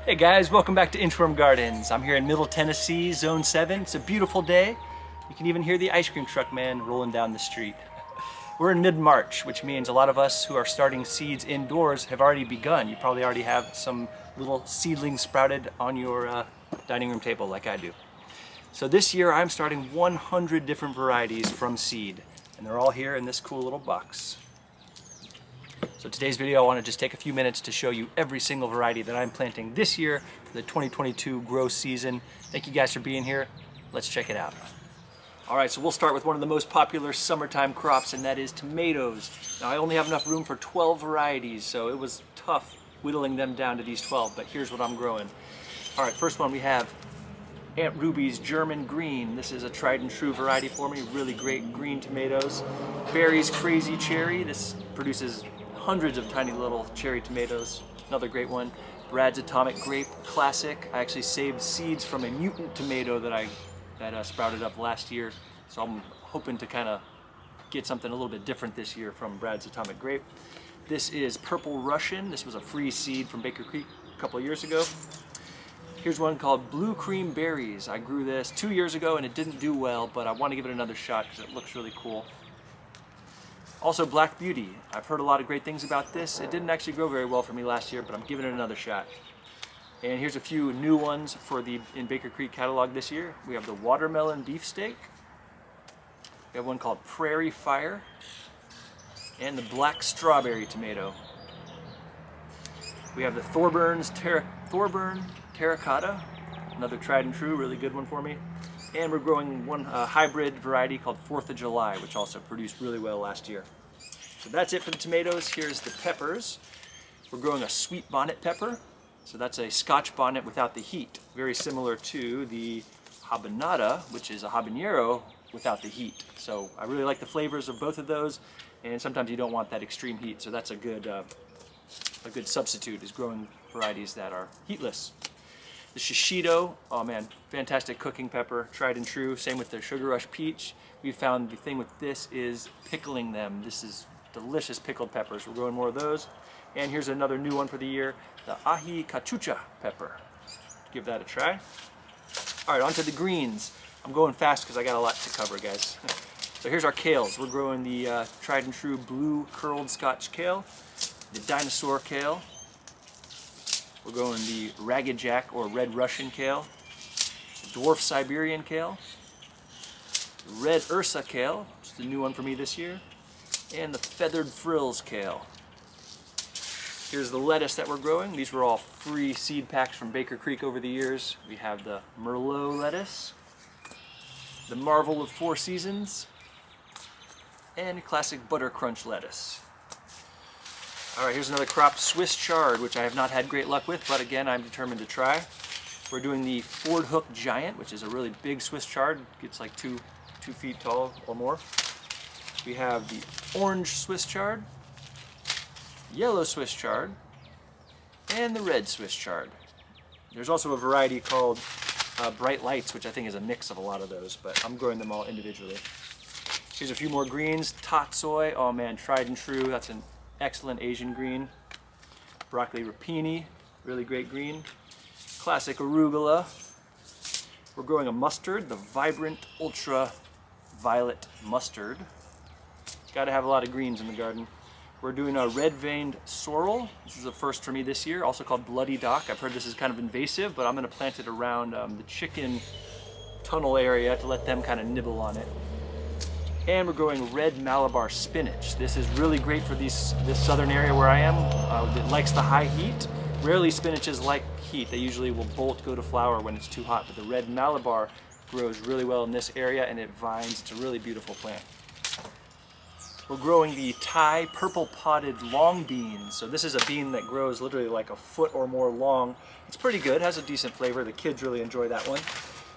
Hey guys, welcome back to Inchworm Gardens. I'm here in Middle Tennessee, Zone 7. It's a beautiful day. You can even hear the ice cream truck man rolling down the street. We're in mid-March, which means a lot of us who are starting seeds indoors have already begun. You probably already have some little seedlings sprouted on your dining room table like I do. So this year I'm starting 100 different varieties from seed, and they're all here in this cool little box. So today's video, I want to just take a few minutes to show you every single variety that I'm planting this year for the 2022 grow season. Thank you guys for being here. Let's check it out. All right, so we'll start with one of the most popular summertime crops, and that is tomatoes. Now I only have enough room for 12 varieties, so it was tough whittling them down to these 12, but here's what I'm growing. All right, first one we have Aunt Ruby's German Green. This is a tried and true variety for me, really great green tomatoes. Barry's Crazy Cherry. This produces hundreds of tiny little cherry tomatoes. Another great one. Brad's Atomic Grape Classic. I actually saved seeds from a mutant tomato that sprouted up last year. So I'm hoping to kind of get something a little bit different this year from Brad's Atomic Grape. This is Purple Russian. This was a free seed from Baker Creek a couple of years ago. Here's one called Blue Cream Berries. I grew this 2 years ago and it didn't do well, but I want to give it another shot because it looks really cool. Also Black Beauty. I've heard a lot of great things about this. It didn't actually grow very well for me last year, but I'm giving it another shot. And here's a few new ones for the in Baker Creek catalog this year. We have the Watermelon Beefsteak. We have one called Prairie Fire. And the Black Strawberry Tomato. We have the Thorburn Terracotta. Another tried and true, really good one for me. And we're growing one hybrid variety called 4th of July, which also produced really well last year. So that's it for the tomatoes. Here's the peppers. We're growing a sweet bonnet pepper. So that's a Scotch bonnet without the heat. Very similar to the habanada, which is a habanero without the heat. So I really like the flavors of both of those. And sometimes you don't want that extreme heat. So that's a good substitute, is growing varieties that are heatless. The shishito, oh man, fantastic cooking pepper, tried and true. Same with the Sugar Rush Peach. We found the thing with this is pickling them. This is delicious pickled peppers. We're growing more of those. And here's another new one for the year, the ahi cachucha pepper. Give that a try. All right, on to the greens. I'm going fast because I got a lot to cover, guys. So here's our kales. We're growing the tried and true blue curled Scotch kale, the dinosaur kale. We're growing the Ragged Jack or Red Russian kale, the Dwarf Siberian kale, the Red Ursa kale, which is a new one for me this year, and the Feathered Frills kale. Here's the lettuce that we're growing. These were all free seed packs from Baker Creek over the years. We have the Merlot lettuce, the Marvel of Four Seasons, and classic Butter Crunch lettuce. All right, here's another crop, Swiss chard, which I have not had great luck with, but again, I'm determined to try. We're doing the Ford Hook Giant, which is a really big Swiss chard. It's like two feet tall or more. We have the orange Swiss chard, yellow Swiss chard, and the red Swiss chard. There's also a variety called Bright Lights, which I think is a mix of a lot of those, but I'm growing them all individually. Here's a few more greens. Tatsoi, oh man, tried and true. That's an excellent Asian green. Broccoli rapini, really great green. Classic arugula. We're growing a mustard, the Vibrant Ultra Violet Mustard. Got to have a lot of greens in the garden. We're doing a red-veined sorrel. This is a first for me this year, also called Bloody Dock. I've heard this is kind of invasive, but I'm going to plant it around the chicken tunnel area to let them kind of nibble on it. And we're growing red Malabar spinach. This is really great for this southern area where I am. It likes the high heat. Rarely spinaches like heat. They usually will bolt, go to flower when it's too hot. But the red Malabar grows really well in this area and it vines. It's a really beautiful plant. We're growing the Thai purple potted long beans. So this is a bean that grows literally like a foot or more long. It's pretty good, has a decent flavor. The kids really enjoy that one.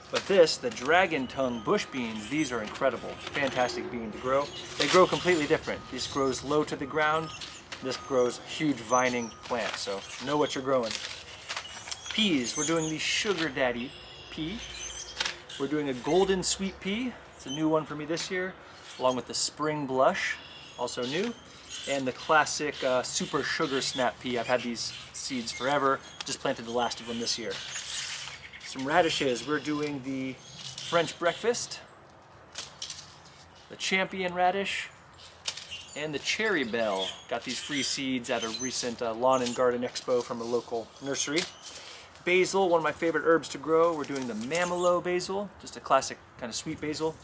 But this, the dragon tongue bush beans, these are incredible. Fantastic bean to grow. They grow completely different. This grows low to the ground. This grows huge vining plant, so know what you're growing. Peas, we're doing the Sugar Daddy pea. We're doing a golden sweet pea. It's a new one for me this year, along with the Spring Blush, also new. and the classic super sugar snap pea. I've had these seeds forever, just planted the last of them this year. Some radishes. We're doing the French breakfast, the champion radish, and the cherry bell. Got these free seeds at a recent lawn and garden expo from a local nursery. Basil, one of my favorite herbs to grow. We're doing the Mamelo basil, just a classic kind of sweet basil.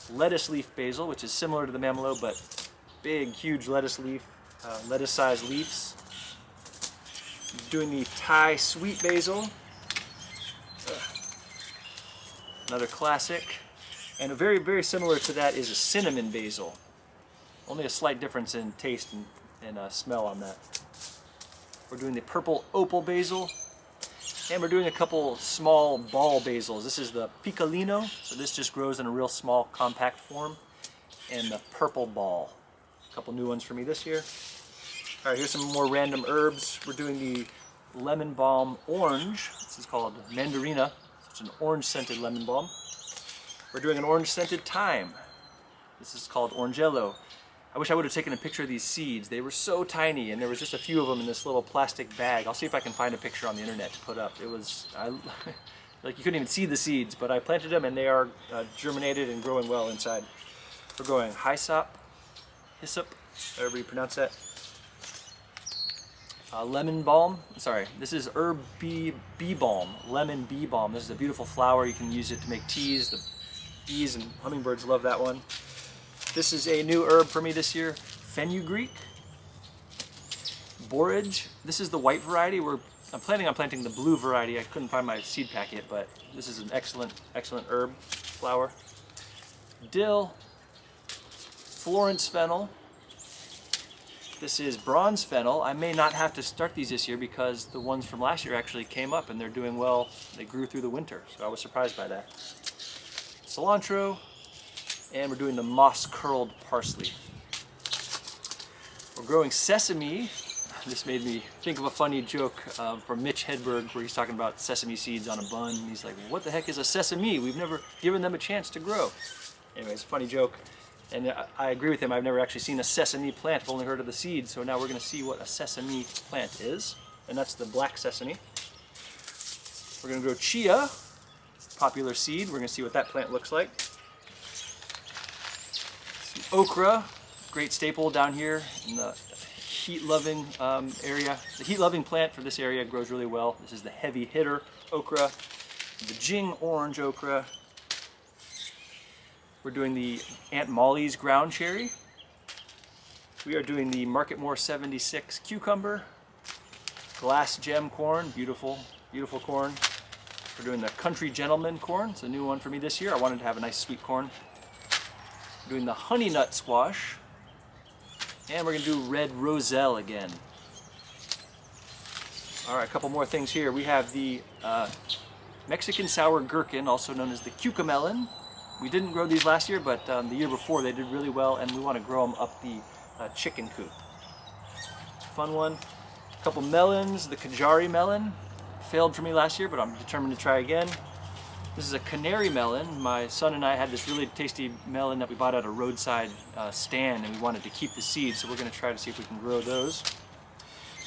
Lettuce leaf basil, which is similar to the Mamelo, but big, huge lettuce leaf, lettuce-sized leaves. Doing the Thai sweet basil, another classic. And very, very similar to that is a cinnamon basil. Only a slight difference in taste and smell on that. We're doing the purple opal basil. And we're doing a couple small ball basils. This is the Piccolino, so this just grows in a real small compact form. And the purple ball. A couple new ones for me this year. All right, here's some more random herbs. We're doing the lemon balm orange. This is called Mandarina. It's an orange scented lemon balm. We're doing an orange scented thyme. This is called Orangello. I wish I would have taken a picture of these seeds. They were so tiny, and there was just a few of them in this little plastic bag. I'll see if I can find a picture on the internet to put up. It was, like you couldn't even see the seeds, but I planted them and they are germinated and growing well inside. We're growing hyssop, however you pronounce that. Lemon balm, sorry, this is herb bee balm, lemon bee balm. This is a beautiful flower. You can use it to make teas. The bees and hummingbirds love that one. This is a new herb for me this year, fenugreek, borage. This is the white variety. I'm planning on planting the blue variety. I couldn't find my seed packet, but this is an excellent herb, flower. Dill, Florence fennel. This is bronze fennel. I may not have to start these this year because the ones from last year actually came up and they're doing well. They grew through the winter, so I was surprised by that. Cilantro, and we're doing the moss curled parsley. We're growing sesame. This made me think of a funny joke from Mitch Hedberg where he's talking about sesame seeds on a bun. He's like, what the heck is a sesame? We've never given them a chance to grow. Anyway, it's a funny joke. And I agree with him. I've never actually seen a sesame plant. I've only heard of the seed. So now we're going to see what a sesame plant is. And that's the black sesame. We're going to grow chia, popular seed. We're going to see what that plant looks like. Some okra, great staple down here in the heat-loving area. The heat-loving plant for this area grows really well. This is the heavy hitter okra, the Jing orange okra. We're doing the Aunt Molly's ground cherry. We are doing the Marketmore 76 cucumber, glass gem corn, beautiful, beautiful corn. We're doing the Country Gentleman corn. It's a new one for me this year. I wanted to have a nice sweet corn. We're doing the honey nut squash. And we're going to do red roselle again. All right, a couple more things here. We have the Mexican sour gherkin, also known as the cucamelon. We didn't grow these last year, but the year before they did really well, and we want to grow them up the chicken coop. It's a fun one. A couple melons. The Kajari melon failed for me last year, but I'm determined to try again. This is a canary melon. My son and I had this really tasty melon that we bought at a roadside stand, and we wanted to keep the seeds, so we're going to try to see if we can grow those.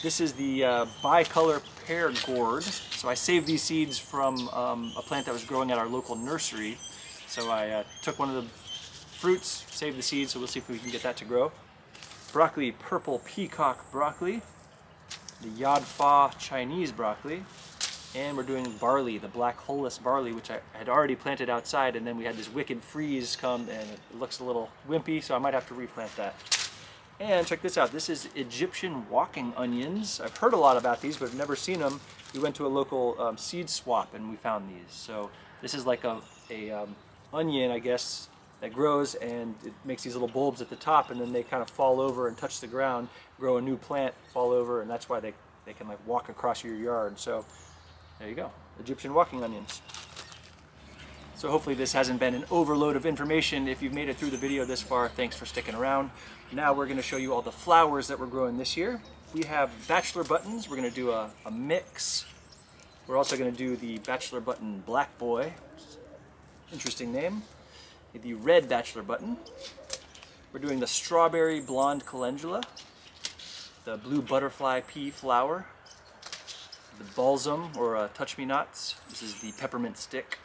This is the bicolor pear gourd. So I saved these seeds from a plant that was growing at our local nursery. So I took one of the fruits, saved the seeds, so we'll see if we can get that to grow. Broccoli, purple peacock broccoli. The Yad Fa Chinese broccoli. And we're doing barley, the black hulless barley, which I had already planted outside, and then we had this wicked freeze come, and it looks a little wimpy, so I might have to replant that. And check this out, this is Egyptian walking onions. I've heard a lot about these, but I've never seen them. We went to a local seed swap, and we found these. So this is like a onion, I guess, that grows, and it makes these little bulbs at the top, and then they kind of fall over and touch the ground, grow a new plant, fall over, and that's why they can like walk across your yard. So there you go, Egyptian walking onions. So hopefully this hasn't been an overload of information. If you've made it through the video this far, thanks for sticking around. Now we're going to show you all the flowers that we're growing this year. We have bachelor buttons. We're going to do a mix. We're also going to do the bachelor button black boy. Interesting name. The red bachelor button. We're doing the strawberry blonde calendula. the blue butterfly pea flower, the balsam or touch-me-nots. This is the peppermint stick.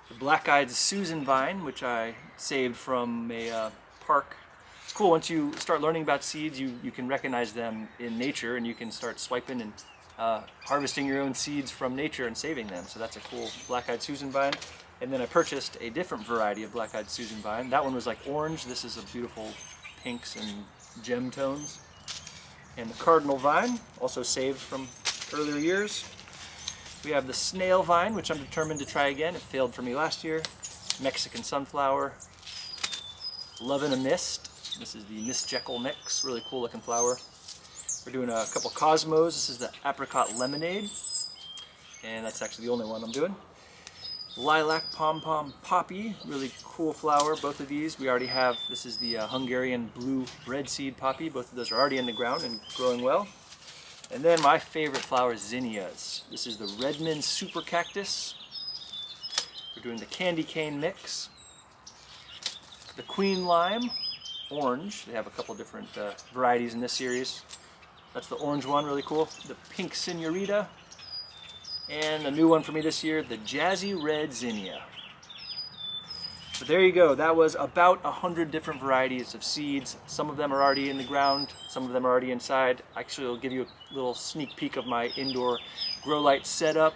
The black-eyed Susan vine, which I saved from a park. It's cool, once you start learning about seeds, you can recognize them in nature, and you can start swiping and harvesting your own seeds from nature and saving them. So that's a cool black-eyed Susan vine. And then I purchased a different variety of black-eyed Susan vine. That one was like orange. This is a beautiful pinks and gem tones. And the cardinal vine, also saved from earlier years. We have the snail vine, which I'm determined to try again. It failed for me last year. Mexican sunflower. Love in a Mist. This is the Miss Jekyll mix. Really cool looking flower. We're doing a couple cosmos. This is the apricot lemonade. And that's actually the only one I'm doing. Lilac pom-pom poppy. Really cool flower. Both of these we already have. This is the Hungarian blue red seed poppy. Both of those are already in the ground and growing well. And then my favorite flower, zinnias. This is the Redmond super cactus. We're doing the candy cane mix. The queen lime, orange. They have a couple different varieties in this series. That's the orange one, really cool. The pink senorita. And a new one for me this year, the jazzy red zinnia. So there you go. That was about 100 different varieties of seeds. Some of them are already in the ground, some of them are already inside. Actually, I'll give you a little sneak peek of my indoor grow light setup.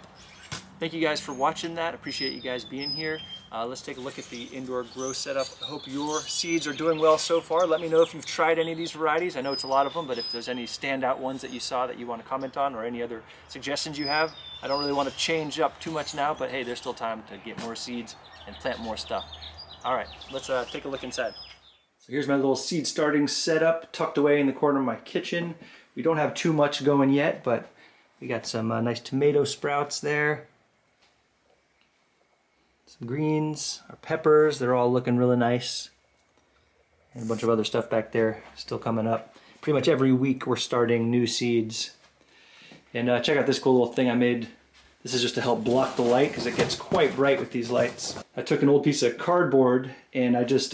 Thank you guys for watching that. Appreciate you guys being here. Let's take a look at the indoor grow setup. I hope your seeds are doing well so far. Let me know if you've tried any of these varieties. I know it's a lot of them, but if there's any standout ones that you saw that you want to comment on, or any other suggestions you have. I don't really want to change up too much now, but hey, there's still time to get more seeds and plant more stuff. All right, let's take a look inside. So here's my little seed starting setup tucked away in the corner of my kitchen. We don't have too much going yet, but we got some nice tomato sprouts there. Some greens, our peppers, they're all looking really nice. And a bunch of other stuff back there still coming up. Pretty much every week we're starting new seeds. And check out this cool little thing I made. This is just to help block the light because it gets quite bright with these lights. I took an old piece of cardboard and I just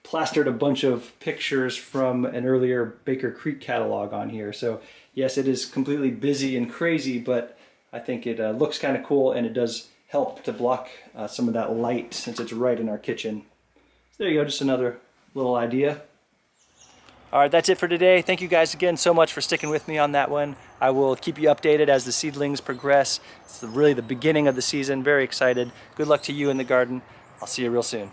plastered a bunch of pictures from an earlier Baker Creek catalog on here. So yes, it is completely busy and crazy, but I think it looks kind of cool, and it does help to block some of that light since it's right in our kitchen. So there you go, just another little idea. All right, that's it for today. Thank you guys again so much for sticking with me on that one. I will keep you updated as the seedlings progress. It's really the beginning of the season. Very excited. Good luck to you in the garden. I'll see you real soon.